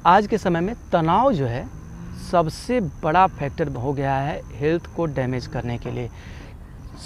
आज के समय में तनाव जो है सबसे बड़ा फैक्टर हो गया है हेल्थ को डैमेज करने के लिए।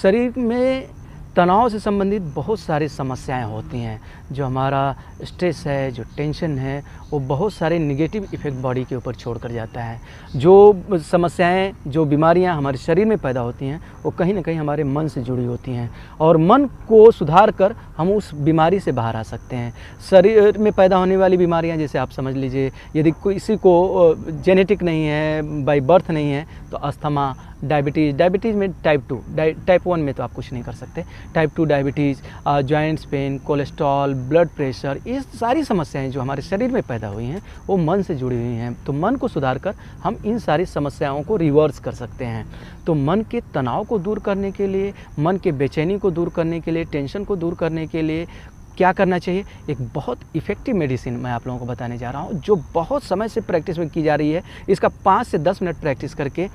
शरीर में तनाव से संबंधित बहुत सारी समस्याएं होती हैं। जो हमारा स्ट्रेस है, जो टेंशन है, वो बहुत सारे नेगेटिव इफ़ेक्ट बॉडी के ऊपर छोड़ कर जाता है। जो समस्याएं, जो बीमारियां हमारे शरीर में पैदा होती हैं वो कहीं ना कहीं हमारे मन से जुड़ी होती हैं और मन को सुधार कर हम उस बीमारी से बाहर आ सकते हैं। शरीर में पैदा होने वाली बीमारियां, जैसे आप समझ लीजिए, यदि किसी को जेनेटिक नहीं है, बाय बर्थ नहीं है, तो अस्थमा, डायबिटीज़ में टाइप 1 में तो आप कुछ नहीं कर सकते, type 2 diabetes, joints pain, cholesterol, blood pressure, ये सारी समस्याएं जो हमारे शरीर में पैदा हुई हैं वो मन से जुड़ी हुई हैं। तो मन को सुधार कर हम इन सारी समस्याओं को रिवर्स कर सकते हैं। तो मन के तनाव को दूर करने के लिए, मन के बेचैनी को दूर करने के लिए, टेंशन को दूर करने के लिए क्या करना चाहिए, एक बहुत इफ़ेक्टिव मेडिसिन मैं आप लोगों को बताने जा रहा हूँ, जो बहुत समय से प्रैक्टिस में की जा रही है। इसका 5 से 10 मिनट प्रैक्टिस करके,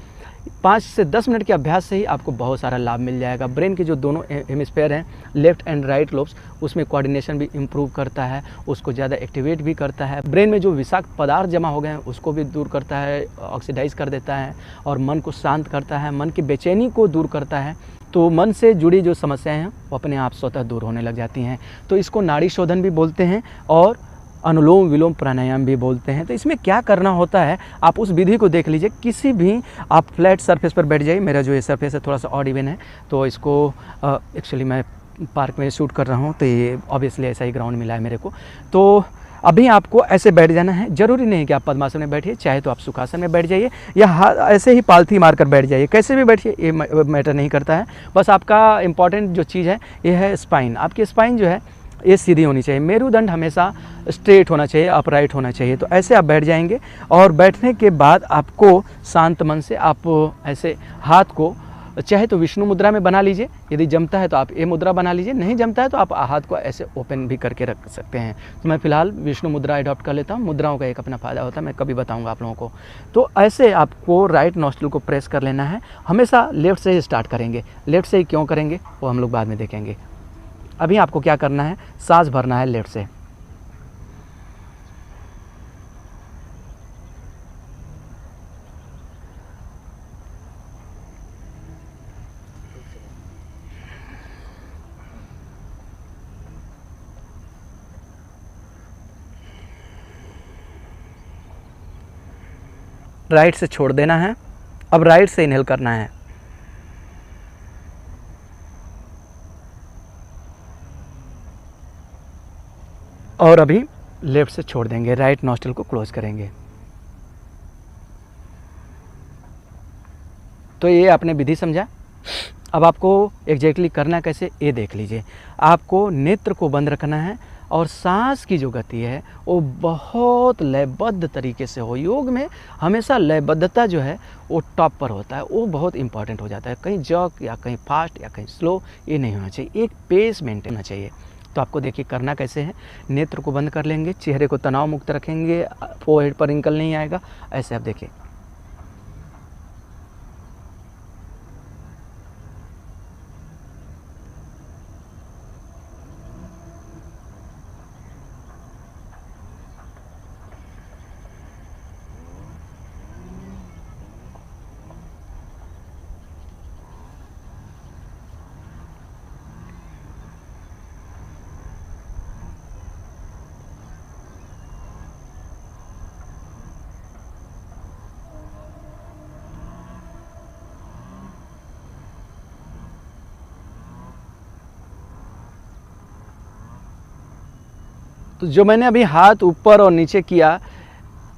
5 से 10 मिनट के अभ्यास से ही आपको बहुत सारा लाभ मिल जाएगा। ब्रेन के जो दोनों हेमिस्फेयर हैं, लेफ्ट एंड राइट लोब्स, उसमें कोऑर्डिनेशन भी इम्प्रूव करता है, उसको ज़्यादा एक्टिवेट भी करता है। ब्रेन में जो विषाक्त पदार्थ जमा हो गए हैं उसको भी दूर करता है, ऑक्सीडाइज कर देता है और मन को शांत करता है, मन की बेचैनी को दूर करता है। तो मन से जुड़ी जो समस्याएं हैं वो अपने आप स्वतः दूर होने लग जाती हैं। तो इसको नाड़ी शोधन भी बोलते हैं और अनुलोम विलोम प्राणायाम भी बोलते हैं। तो इसमें क्या करना होता है, आप उस विधि को देख लीजिए। किसी भी आप फ्लैट सरफेस पर बैठ जाइए। मेरा जो ये सरफेस है थोड़ा सा ऑड इवन है, तो इसको एक्चुअली मैं पार्क में शूट कर रहा हूँ, तो ये ऑब्वियसली ऐसा ही ग्राउंड मिला है मेरे को। तो अभी आपको ऐसे बैठ जाना है। ज़रूरी नहीं कि आप पद्मासन में बैठिए, चाहे तो आप सुखासन में बैठ जाइए या ऐसे ही पालथी मारकर बैठ जाइए, कैसे भी बैठिए, ये मैटर नहीं करता है। बस आपका इम्पॉर्टेंट जो चीज़ है ये है स्पाइन। आपकी स्पाइन जो है ये सीधी होनी चाहिए, मेरुदंड हमेशा स्ट्रेट होना चाहिए, अपराइट होना चाहिए। तो ऐसे आप बैठ जाएंगे और बैठने के बाद आपको शांत मन से आप ऐसे हाथ को चाहे तो विष्णु मुद्रा में बना लीजिए, यदि जमता है तो आप ये मुद्रा बना लीजिए, नहीं जमता है तो आप हाथ को ऐसे ओपन भी करके रख सकते हैं। तो मैं फ़िलहाल विष्णु मुद्रा अडॉप्ट कर लेता हूँ। मुद्राओं का एक अपना फ़ायदा होता है, मैं कभी बताऊँगा आप लोगों को। तो ऐसे आपको राइट नॉस्ट्रिल को प्रेस कर लेना है। हमेशा लेफ़्ट से ही स्टार्ट करेंगे। लेफ़्ट से ही क्यों करेंगे वो हम लोग बाद में देखेंगे। अभी आपको क्या करना है, सांस भरना है लेफ़्ट से। राइट से छोड़ देना है। अब राइट से इनहेल करना है। और अभी लेफ्ट से छोड़ देंगे, राइट नॉस्ट्रिल को क्लोज करेंगे। तो ये आपने विधि समझा। अब आपको एग्जैक्टली करना कैसे ये देख लीजिए। आपको नेत्र को बंद रखना है और सांस की जो गति है वो बहुत लयबद्ध तरीके से हो। योग में हमेशा लयबद्धता जो है वो टॉप पर होता है, वो बहुत इंपॉर्टेंट हो जाता है। कहीं जॉक या कहीं फास्ट या कहीं स्लो ये नहीं होना चाहिए, एक पेस मेंटेन होना चाहिए। तो आपको देखिए करना कैसे है। नेत्र को बंद कर लेंगे, चेहरे को तनाव मुक्त रखेंगे, फोरहेड पर रिंकल नहीं आएगा। ऐसे आप देखिए। तो जो मैंने अभी हाथ ऊपर और नीचे किया,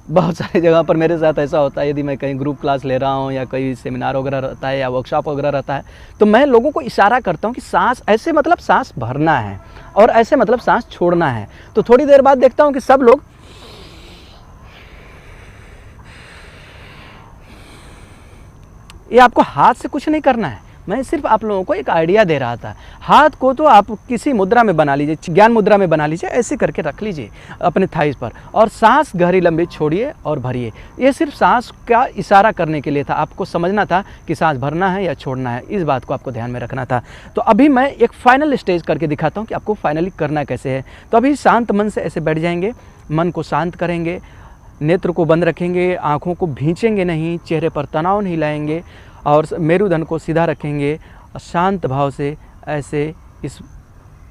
बहुत सारी जगह पर मेरे साथ ऐसा होता है, यदि मैं कहीं ग्रुप क्लास ले रहा हूँ या कोई सेमिनार वगैरह रहता है या वर्कशॉप वगैरह रहता है, तो मैं लोगों को इशारा करता हूँ कि सांस ऐसे मतलब सांस भरना है और ऐसे मतलब सांस छोड़ना है। तो थोड़ी देर बाद देखता हूँ कि सब लोग ये आपको हाथ से कुछ नहीं करना है, मैं सिर्फ आप लोगों को एक आइडिया दे रहा था। हाथ को तो आप किसी मुद्रा में बना लीजिए, ज्ञान मुद्रा में बना लीजिए, ऐसे करके रख लीजिए अपने थाइस पर और सांस गहरी लंबी छोड़िए और भरिए। ये सिर्फ सांस का इशारा करने के लिए था, आपको समझना था कि सांस भरना है या छोड़ना है, इस बात को आपको ध्यान में रखना था। तो अभी मैं एक फाइनल स्टेज करके दिखाता हूँ कि आपको फाइनली करना कैसे है। तो अभी शांत मन से ऐसे बैठ जाएंगे, मन को शांत करेंगे, नेत्र को बंद रखेंगे, आँखों को भींचेंगे नहीं, चेहरे पर तनाव नहीं लाएंगे और मेरुदंड को सीधा रखेंगे और शांत भाव से ऐसे इस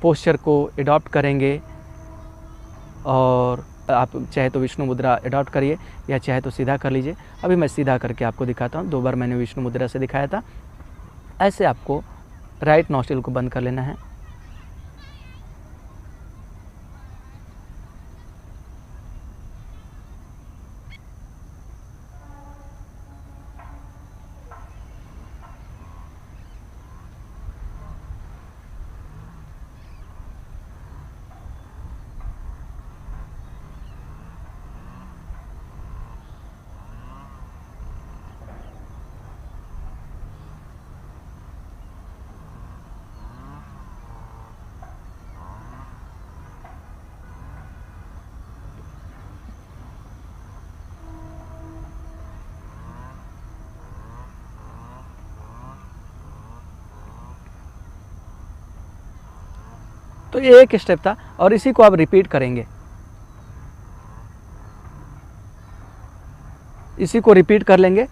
पोस्चर को एडॉप्ट करेंगे। और आप चाहे तो विष्णु मुद्रा एडॉप्ट करिए या चाहे तो सीधा कर लीजिए। अभी मैं सीधा करके आपको दिखाता हूँ, 2 बार मैंने विष्णु मुद्रा से दिखाया था। ऐसे आपको राइट नॉस्ट्रिल को बंद कर लेना है। तो ये एक स्टेप था और इसी को आप रिपीट करेंगे। इसी को रिपीट कर लेंगे।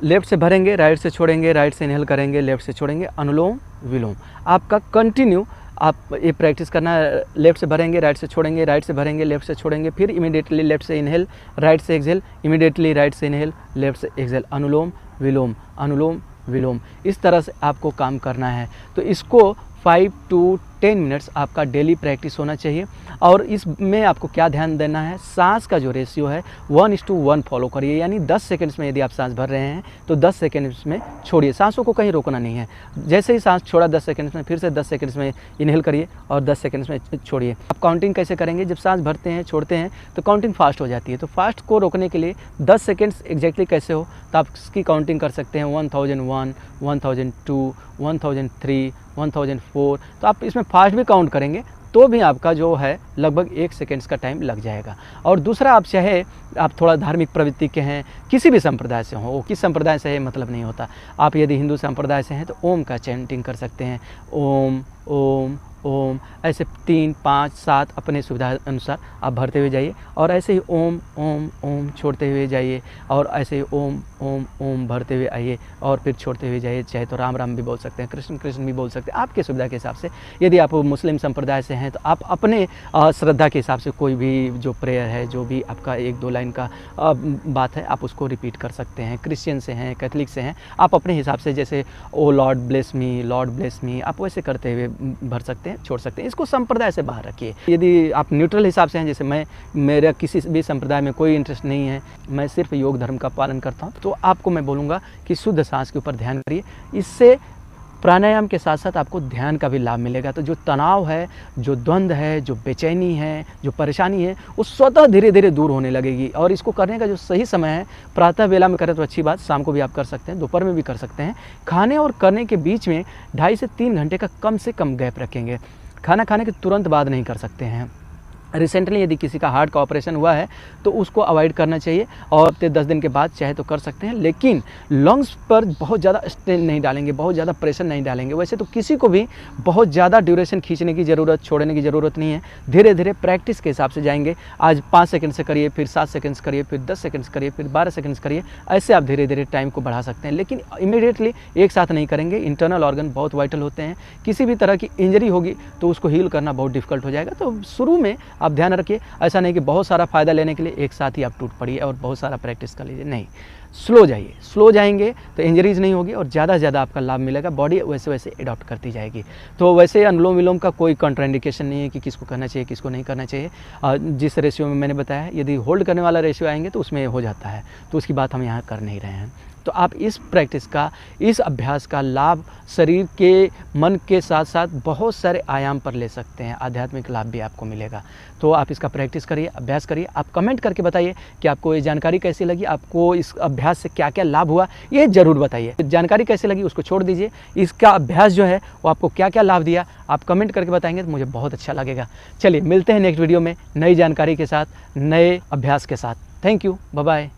लेफ्ट से भरेंगे, राइट से छोड़ेंगे, राइट से इनहेल करेंगे, लेफ्ट से छोड़ेंगे, अनुलोम विलोम। आपका कंटिन्यू आप ये प्रैक्टिस करना है। लेफ्ट से भरेंगे, राइट से छोड़ेंगे, राइट से भरेंगे, लेफ्ट से छोड़ेंगे, फिर इमीडिएटली लेफ्ट से इनहेल, राइट से एक्सहेल, इमीडिएटली राइट से इनहेल, लेफ्ट से एक्सहेल, अनुलोम विलोम, अनुलोम विलोम। इस तरह से आपको काम करना है। तो इसको 5 to 10 मिनट्स आपका डेली प्रैक्टिस होना चाहिए। और इसमें आपको क्या ध्यान देना है, सांस का जो रेशियो है 1:1 फॉलो करिए। यानी 10 सेकंड्स में यदि आप सांस भर रहे हैं तो 10 सेकंड्स में छोड़िए, सांसों को कहीं रोकना नहीं है। जैसे ही सांस छोड़ा 10 सेकंड्स में, फिर से 10 सेकंड्स में इनहेल करिए और 10 सेकंड्स में छोड़िए। आप काउंटिंग कैसे करेंगे, जब सांस भरते हैं छोड़ते हैं तो काउंटिंग फास्ट हो जाती है। तो फास्ट को रोकने के लिए 10 सेकंड्स एग्जैक्टली कैसे हो, तो आप इसकी काउंटिंग कर सकते हैं 1001, 1002, 1003, 1004। तो आप इसमें फास्ट भी काउंट करेंगे तो भी आपका जो है लगभग 1 सेकेंड्स का टाइम लग जाएगा। और दूसरा, आप चाहे आप थोड़ा धार्मिक प्रवृत्ति के हैं, किसी भी संप्रदाय से हो, वो किस संप्रदाय से है मतलब नहीं होता। आप यदि हिंदू संप्रदाय से हैं तो ओम का चैंटिंग कर सकते हैं, ओम ओम ओम, ऐसे 3, 5, 7 अपने सुविधा अनुसार आप भरते हुए जाइए। और ऐसे ही ओम ओम ओम छोड़ते हुए जाइए और ऐसे ही ओम ओम ओम भरते हुए आइए और फिर छोड़ते हुए जाइए। चाहे तो राम राम भी बोल सकते हैं, कृष्ण कृष्ण भी बोल सकते हैं, आपके सुविधा के हिसाब से। यदि आप मुस्लिम संप्रदाय से हैं तो आप अपने श्रद्धा के हिसाब से कोई भी जो प्रेयर है, जो भी आपका 1-2 लाइन का बात है, आप उसको रिपीट कर सकते हैं। क्रिश्चियन से हैं, कैथलिक से हैं, आप अपने हिसाब से जैसे O Lord bless me, Lord bless me, आप वैसे करते हुए भर सकते हैं, छोड़ सकते हैं। इसको संप्रदाय से बाहर रखिए। यदि आप न्यूट्रल हिसाब से हैं, जैसे मेरा किसी भी संप्रदाय में कोई इंटरेस्ट नहीं है, मैं सिर्फ योग धर्म का पालन करता हूं, तो आपको मैं बोलूँगा कि शुद्ध सांस के ऊपर ध्यान करिए। इससे प्राणायाम के साथ साथ आपको ध्यान का भी लाभ मिलेगा। तो जो तनाव है, जो द्वंद्व है, जो बेचैनी है, जो परेशानी है, वो स्वतः धीरे धीरे दूर होने लगेगी। और इसको करने का जो सही समय है, प्रातः वेला में करें तो अच्छी बात, शाम को भी आप कर सकते हैं, दोपहर में भी कर सकते हैं। खाने और करने के बीच में 2.5 से 3 घंटे का कम से कम गैप रखेंगे। खाना खाने के तुरंत बाद नहीं कर सकते हैं। रिसेंटली यदि किसी का हार्ट का ऑपरेशन हुआ है तो उसको अवॉइड करना चाहिए और 10 दिन के बाद चाहे तो कर सकते हैं, लेकिन लंग्स पर बहुत ज़्यादा स्ट्रेन नहीं डालेंगे, बहुत ज़्यादा प्रेशर नहीं डालेंगे। वैसे तो किसी को भी बहुत ज़्यादा ड्यूरेशन खींचने की ज़रूरत, छोड़ने की ज़रूरत नहीं है। धीरे धीरे प्रैक्टिस के हिसाब से जाएंगे। आज 5 सेकंड से करिए, फिर 7 सेकंड्स करिए, फिर 10 सेकंड्स करिए, फिर 12 सेकंड्स करिए। ऐसे आप धीरे धीरे टाइम को बढ़ा सकते हैं, लेकिन इमीडिएटली एक साथ नहीं करेंगे। इंटरनल ऑर्गन बहुत वाइटल होते हैं, किसी भी तरह की इंजरी होगी तो उसको हील करना बहुत डिफिकल्ट हो जाएगा। तो शुरू में आप ध्यान रखिए, ऐसा नहीं कि बहुत सारा फ़ायदा लेने के लिए एक साथ ही आप टूट पड़िए और बहुत सारा प्रैक्टिस कर लीजिए। नहीं, स्लो जाइए। स्लो जाएंगे तो इंजरीज नहीं होगी और ज़्यादा से ज़्यादा आपका लाभ मिलेगा। बॉडी वैसे वैसे एडॉप्ट करती जाएगी। तो वैसे अनुलोम विलोम का कोई कॉन्ट्राइंडिकेशन नहीं है कि किसको करना चाहिए, किसको नहीं करना चाहिए। जिस रेशियो में मैंने बताया, यदि होल्ड करने वाला रेशियो आएंगे तो उसमें हो जाता है, तो उसकी बात हम यहाँ कर नहीं रहे हैं। तो आप इस प्रैक्टिस का, इस अभ्यास का लाभ शरीर के, मन के साथ साथ बहुत सारे आयाम पर ले सकते हैं। आध्यात्मिक लाभ भी आपको मिलेगा। तो आप इसका प्रैक्टिस करिए, अभ्यास करिए। आप कमेंट करके बताइए कि आपको ये जानकारी कैसी लगी, आपको इस अभ्यास से क्या क्या लाभ हुआ, ये ज़रूर बताइए। जानकारी कैसी लगी उसको छोड़ दीजिए, इसका अभ्यास जो है वो आपको क्या क्या लाभ दिया, आप कमेंट करके बताएंगे तो मुझे बहुत अच्छा लगेगा। चलिए मिलते हैं नेक्स्ट वीडियो में नई जानकारी के साथ, नए अभ्यास के साथ। Thank you, bye bye.